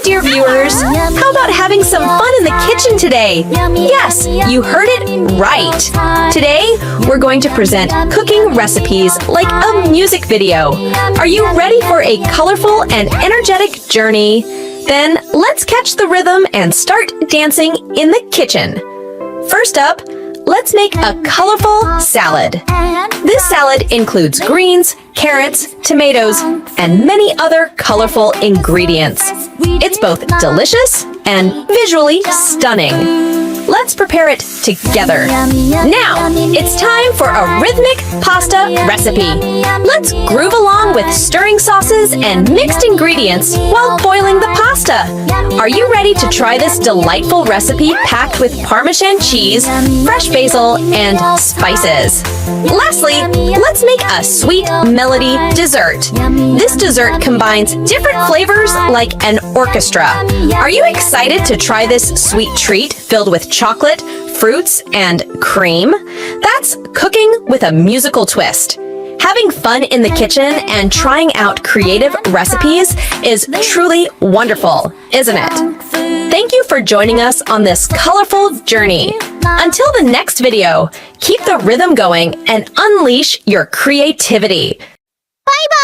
dear viewers. How about having some fun in the kitchen today? Yes, you heard it right. Today, we're going to present cooking recipes like a music video. Are you ready for a colorful and energetic journey? Then let's catch the rhythm and start dancing in the kitchen. First up, let's make a colorful salad. This salad includes greens, carrots, tomatoes, and many other colorful ingredients. It's both delicious and visually stunning. Let's prepare it together. Now, it's time for a rhythmic pasta recipe. Let's groove along with stirring sauces and mixed ingredients while boiling the pasta. Are you ready to try this delightful recipe packed with Parmesan cheese, fresh basil, and spices? Lastly, let's make a sweet melody dessert. This dessert combines different flavors like an orchestra. Are you excited to try this sweet treat filled with chocolate, fruits, and cream? That's cooking with a musical twist. Having fun in the kitchen and trying out creative recipes is truly wonderful, isn't it? Thank you for joining us on this colorful journey. Until the next video, keep the rhythm going and unleash your creativity. Bye-bye!